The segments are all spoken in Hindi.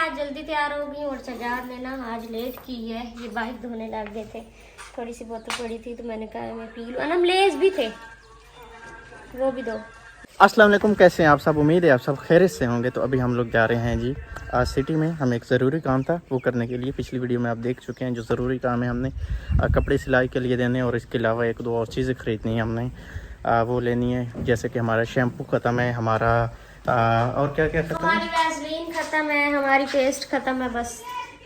आज जल्दी तैयार हो गई और सजाद ने ना आज लेट की है। ये बाइक धोने लग गए थे, थोड़ी सी बोतल पड़ी थी तो मैंने कहा मैं पी लूँ। अनम लेज भी थे, वो भी दो। अस्सलाम वालेकुम, कैसे हैं आप सब? उम्मीद है आप सब खैरियत से होंगे। तो अभी हम लोग जा रहे हैं जी आज सिटी में। हमें एक ज़रूरी काम था वो करने के लिए। पिछली वीडियो में आप देख चुके हैं जो ज़रूरी काम है हमने कपड़े सिलाई के लिए देने और इसके अलावा एक दो और चीज़ें ख़रीदनी है हमने। वो लेनी है, जैसे कि हमारा शैम्पू ख़त्म है, हमारा और क्या क्या ख़त्म है, हमारी वैसलीन ख़त्म है, हमारी पेस्ट ख़त्म है, बस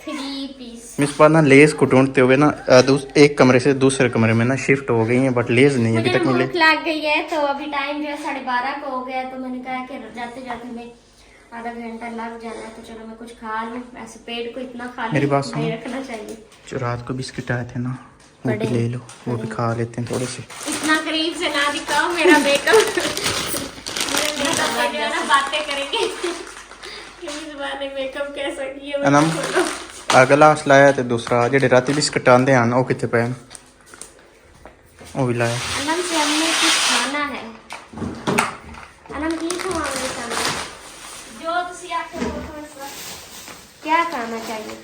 3 पीस। मिस पर ना लेज़ को ढूंढते हुए ना एक कमरे से दूसरे कमरे में ना शिफ्ट हो गई हैं, बट लेज़ नहीं अभी तक मिले। भूख लग गई है तो अभी टाइम जो है 12:30 को हो गया, तो मैंने कहा कि जाते जाते में आधा घंटा लग जाना है, तो चलो मैं कुछ खा लूँ। ऐसे पेट को इतना खा मेरी बात सुनो, रखना चाहिए। जो रात को बिस्किट आए थे ना वो भी ले लो, वो भी खा लेते हैं थोड़े से। इतना करीब से ना दिखाओ मेरा मेकअप। बातें करेंगे मेकअप कैसा किया। गिलास लाया तो दूसरा जेडे राती बिस्किट आंदे हैं वो कितने पे वो भी लाया। अनम से हमने कुछ खाना है। अनम की खवाओगे खाना जो तुसी आखे वो थोड़ा क्या खाना चाहिए?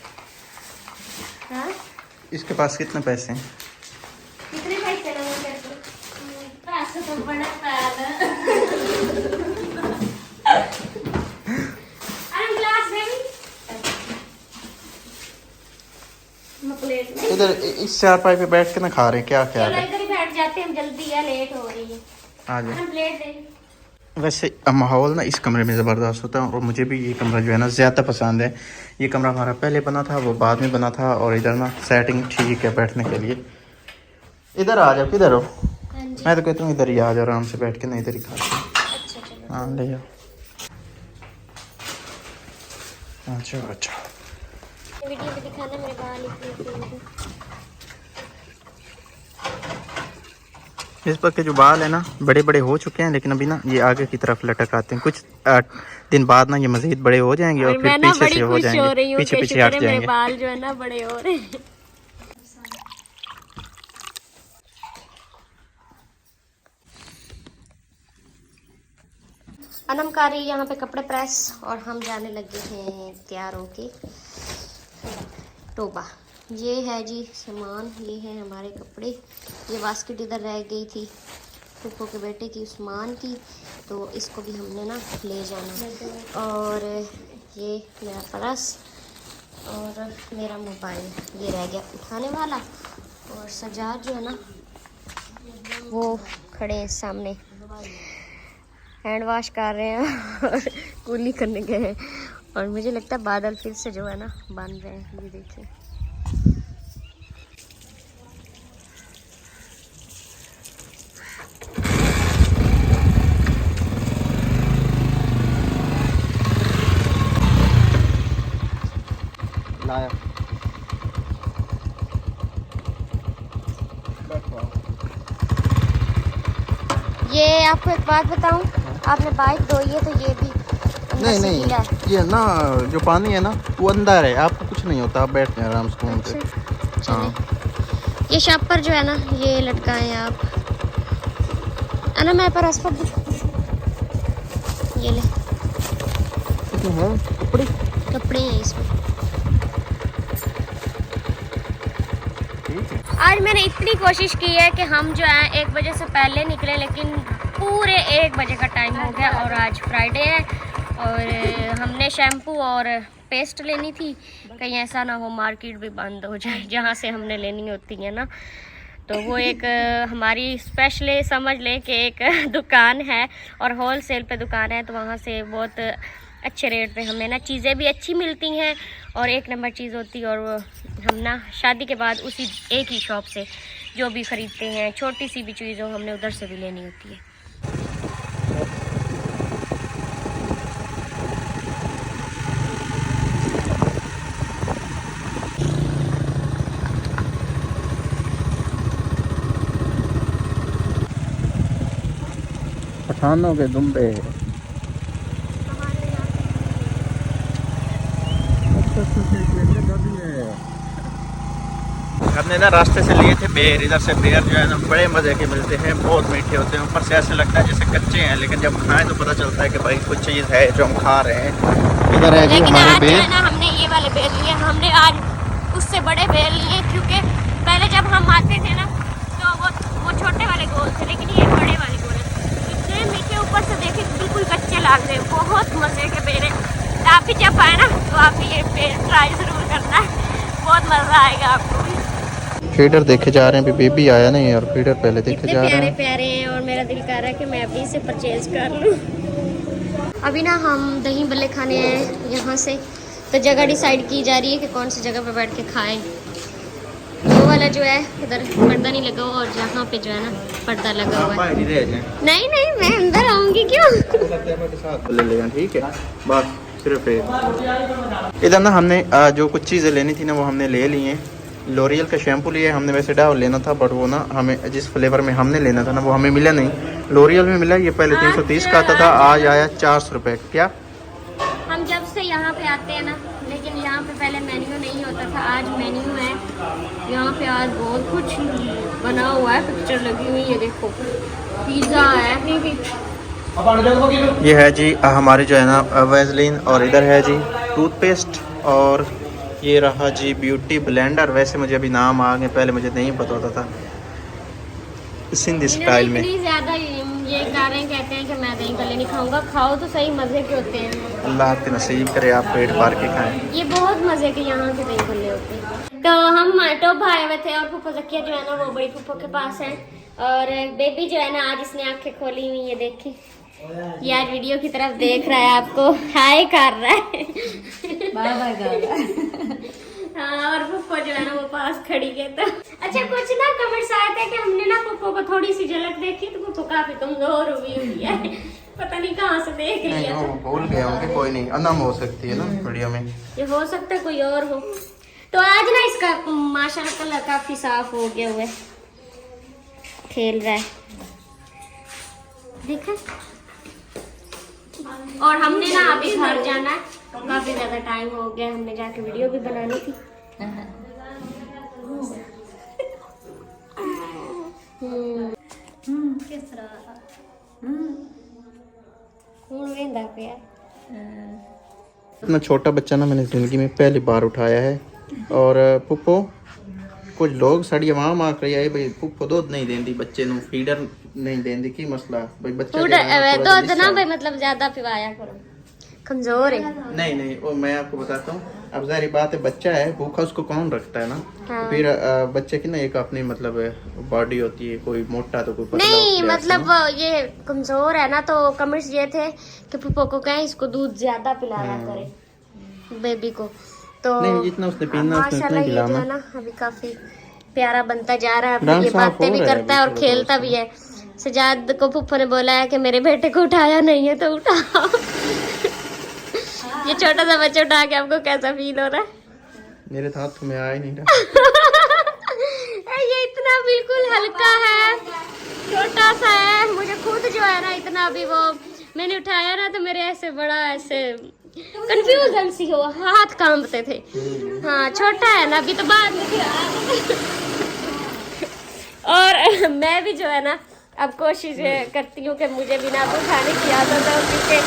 हाँ, इसके पास कितने पैसे हैं? कितने पैसे लगे तेरे को? पैसे तो बड़ा पैदा। अनम ग्लास दे भी प्लेट में। इधर इस चारपाई पे बैठ के ना खा रहे, क्या ख्याल चलो है? इधर ही बैठ जाते हैं, हम जल्दी है, लेट हो रही है। आ जाए। हम प्लेट दे। वैसे माहौल ना इस कमरे में ज़बरदस्त होता है और मुझे भी ये कमरा जो है ना ज़्यादा पसंद है। ये कमरा हमारा पहले बना था, वो बाद में बना था, और इधर ना सेटिंग ठीक है बैठने के लिए। इधर आ जाओ, किधर हो? मैं तो कहता हूँ इधर ही आ जाओ, आराम से बैठ के ना इधर ही खा। अच्छा चलो। हाँ ले जाओ। अच्छा अच्छा, वीडियो में दिखाना मेरे बाल इतने। इस पर के जो बाल है ना बड़े बड़े हो चुके हैं, लेकिन अभी ना ये आगे की तरफ लटक आते हैं। कुछ दिन बाद ना ये मजीद बड़े हो जाएंगे और फिर पीछे से हो जाएंगे, पीछे पीछे हट जाएंगे। मेरे बाल जो है ना बड़े हो रहे हैं। अनम कर रही है यहाँ पे कपड़े प्रेस और हम जाने लगे हैं तैयार होके टोबा। ये है जी सामान, ये है हमारे कपड़े। ये बास्केट इधर रह गई थी फूफो के बेटे की उस्मान की, तो इसको भी हमने ना ले जाना। और ये मेरा पर्स और मेरा मोबाइल ये रह गया उठाने वाला। और सजाद जो है ना वो खड़े हैं सामने, हैंड वॉश कर रहे हैं और कूली करने गए हैं। और मुझे लगता है बादल फिर से जो है ना बन रहे हैं, ये देखिए। लाया ये आपको एक बात बताऊं, आपने बाइक धोई है तो ये भी नहीं नहीं, ये ना जो पानी है ना वो अंदर है, आपको कुछ नहीं होता, आप बैठ जाए आराम से। अच्छा, हाँ, ये शापर जो है ना ये लटकाएं आप। अना मैं पर पर ये ले है कपड़े कपड़े हैं इसमें। आज मैंने इतनी कोशिश की है कि हम जो है 1 बजे से पहले निकले, लेकिन पूरे 1 बजे का टाइम हो गया। और आज फ्राइडे है और हमने शैम्पू और पेस्ट लेनी थी, कहीं ऐसा ना हो मार्केट भी बंद हो जाए जहाँ से हमने लेनी होती है ना। तो वो एक हमारी स्पेशली समझ लें कि एक दुकान है और होल सेल पे दुकान है, तो वहाँ से बहुत अच्छे रेट पे हमें ना चीज़ें भी अच्छी मिलती हैं और एक नंबर चीज़ होती है। और हम ना शादी के बाद उसी एक ही शॉप से जो भी ख़रीदते हैं, छोटी सी भी चीज़ हो हमने उधर से भी लेनी होती है। पठानों के दुम्बे। हमने ना रास्ते से लिए थे बेर, इधर से बेर जो है ना बड़े मज़े के मिलते हैं, बहुत मीठे होते हैं, ऊपर से ऐसे लगता है जैसे कच्चे हैं, लेकिन जब खाएं तो पता चलता है कि भाई कुछ चीज़ है जो हम खा रहे हैं। इधर है जी हमारे बेर। हमने से बड़े बेल लिए, क्योंकि पहले जब हम आते थे ना तो वो छोटे वाले गोल थे, लेकिन ये बड़े वाले गोल हैं। इतने मीठे, ऊपर से देखे बिल्कुल कच्चे लग रहे हैं, बहुत मज़े के बेर हैं। आप भी जब आए ना तो आप भी ये बेर ट्राई ज़रूर करना है, बहुत मज़ा आएगा आपको भी। फीडर देखे जा रहे हैं, अभी बेबी आया नहीं और फीडर पहले देखे जा रहे प्यारे हैं। प्यारे हैं और मेरा दिल कर रहा है कि मैं अभी से परचेज कर लूँ। अभी ना हम दही बल्ले खाने हैं यहाँ से, तो जगह डिसाइड की जा रही है कि कौन सी जगह पे बैठ के खाएं। वो वाला जो है उधर पर्दा नहीं लगा हुआ और जहाँ पे जो है ना पर्दा लगा हुआ है। नहीं नहीं, मैं अंदर आऊँगी क्यों? ले लेगा, ठीक है, बस सिर्फ इधर ना हमने जो कुछ चीज़ें लेनी थी ना वो हमने ले ली हैं। लॉरियल का शैम्पू लिया हमने, वैसे डाव लेना था बट वो ना हमें जिस फ्लेवर में हमने लेना था ना वो हमें मिला नहीं, लॉरियल में मिला। ये पहले 330 का आता था, आज आया 400 रुपये। क्या हम जब से यहाँ पे आते हैं ना, लेकिन यहाँ पे पहले मेन्यू नहीं होता था, आज मेन्यू है यहाँ पे। आज बहुत कुछ बना हुआ है, पिक्चर लगी हुई है, देखो पिज़्ज़ा है। ये है जी हमारी जो है ना वेजलिन, और इधर है जी टूथपेस्ट, और ये रहा जी ब्यूटी ब्लेंडर। वैसे मुझे अभी नाम आ गए, पहले मुझे नहीं पता होता था। सिंधी स्टाइल में इतनी ज़्यादा ये कारण कहते हैं कि मैं दही भल्ले नहीं खाऊंगा। खाओ तो सही, मज़े के होते हैं। अल्लाह आपके नसीब करे, आप पेट भर के खाएं। ये बहुत मज़े के यहाँ के दही भल्ले होते हैं। तो हम टोबा आए हुए थे और फूफा जकिया जो है ना वो बड़ी फूफा के पास है, और बेबी जो है ना आज इसने आंखें खोली हुई है, देखे ये आज वीडियो की तरफ देख रहा है, आपको हाय कर रहा है। बाय बाय कर रहा है। हाँ, और पुप्पो जो है ना वो पास खड़ी है। तो अच्छा, कुछ ना कमेंट्स आए थे कि हमने ना पुप्पो को थोड़ी सी झलक देखी तो पुप्पो काफी कमजोर हुई है, पता नहीं कहाँ से देख लिया था। भूल गया होंगे, कोई नहीं, अनम हो सकती है ना वीडियो में, ये हो सकता है कोई और हो। तो आज ना इसका माशाल्लाह कलर काफी साफ हो गया हुआ है, खेल रहा है, देखा। और हमने ना अभी घर जाना है, काफी ज्यादा टाइम हो गया, हमने जाके वीडियो भी बनानी थी। किस तरह इतना छोटा बच्चा ना मैंने ज़िंदगी में पहली बार उठाया है। और पुप्पो कुछ लोग साड़ी मां मां कर आए भाई, पुप्पो दूध नहीं देंदी बच्चे नु, फीडर नहीं देंदी, की मसला भाई बच्चा दूध ना भाई मतलब ज्यादा पिवाया करो, कमजोर है। नहीं नहीं, वो मैं आपको बताता हूँ, अब जारी बात है, बच्चा है भूखा, उसको कौन रखता है ना। हाँ। फिर बच्चे की ना एक अपनी मतलब बॉडी होती है, कोई मोटा तो कोई पतला, नहीं उसके मतलब ये कमजोर है ना, तो कमेंट्स ये थे कि पुप्पो को कहें इसको दूध ज्यादा पिलाया करे बेबी को। तो नहीं, जितना उसने पीना उसने उतना माशाल्लाह ही ये जो पिलाना। है ना अभी काफी प्यारा बनता जा रहा है, डांस ये साफ बातें हो भी रहा है करता है और अभी खेलता भी है। सजाद को पुप्पो ने बोला है कि मेरे बेटे को उठाया नहीं है तो उठाओ। ये छोटा सा बच्चा उठा के आपको कैसा फील हो रहा है? मेरे हाथ में आ ही नहीं रहा। ये इतना बिल्कुल हल्का है, छोटा सा है, मुझे खुद जो है ना इतना अभी वो मैंने उठाया ना तो मेरे ऐसे बड़ा ऐसे कंफ्यूजन सी हो, हाथ कांपते थे। हाँ छोटा है ना अभी, तो बाद में फिर और मैं भी जो है ना अब कोशिश करती हूँ कि मुझे भी ना उठाने की आदत है, क्योंकि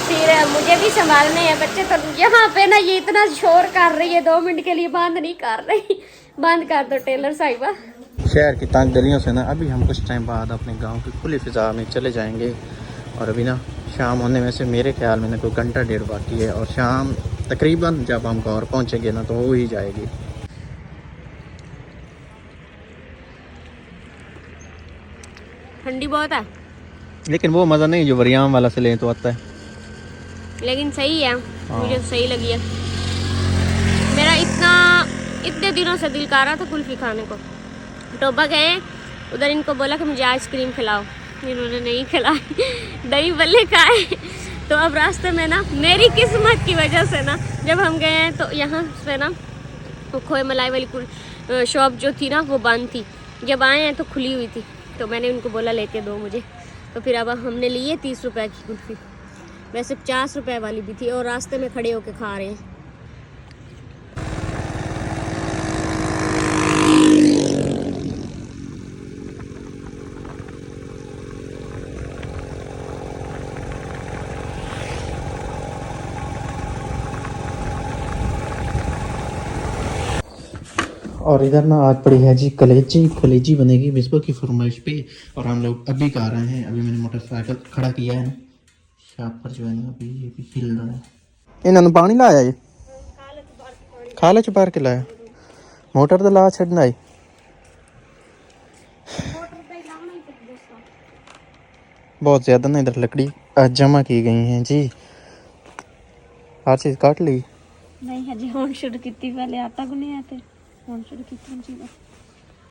फिर मुझे भी संभालने हैं बच्चे। तो यहाँ पे ना ये इतना शोर कर रही है, 2 मिनट के लिए बंद नहीं कर रही, बंद कर दो टेलर साहिबा। शहर की तंग गलियों से ना अभी हम कुछ टाइम बाद अपने गांव की खुली फिजा में चले जाएंगे। और अभी ना शाम होने में से मेरे ख्याल में ना कोई घंटा डेढ़ बाकी है, और शाम तकरीबन जब हम घर पहुंचेंगे ना तो हो ही जाएगी। ठंडी बहुत है, लेकिन वो मज़ा नहीं जो वरियाम वाला से ले तो आता है, लेकिन सही है, हाँ। मुझे सही लगी है। मेरा इतने दिनों से दिल कर रहा था कुल्फी खाने को। टोबा गए उधर, इनको बोला कि मुझे आइसक्रीम खिलाओ, इन्होंने नहीं खिलाई, दही भल्ले खाए। तो अब रास्ते में ना मेरी किस्मत की वजह से ना जब हम गए हैं तो यहाँ पे ना वो खोए मलाई वाली शॉप जो थी ना वो बंद थी, जब आए हैं तो खुली हुई थी। तो मैंने उनको बोला लेके दो मुझे, तो फिर अब हमने लिए 30 रुपए की कुल्फी, वैसे 50 रुपए वाली भी थी, और रास्ते में खड़े होके खा रहे हैं। और इधर ना आज पड़ी है जी कलेजी। कलेजी बनेगी विस्पा की फरमाइश पे। और हम लोग अभी आ रहे हैं। अभी मैंने मोटरसाइकिल खड़ा किया है ना शॉप पर जो है ना, अभी ये भी हिल रहा है। इन्होंने पानी लाया ये खाले चुपार के लाया मोटर तो ला छड़ना है। बहुत ज़्यादा ना इधर लकड़ी जमा की गई हैं जी। हर चीज़ काट ली नहीं हजी हुण शुरू की पहले आटा गुने आते हुण शुरू की चीज़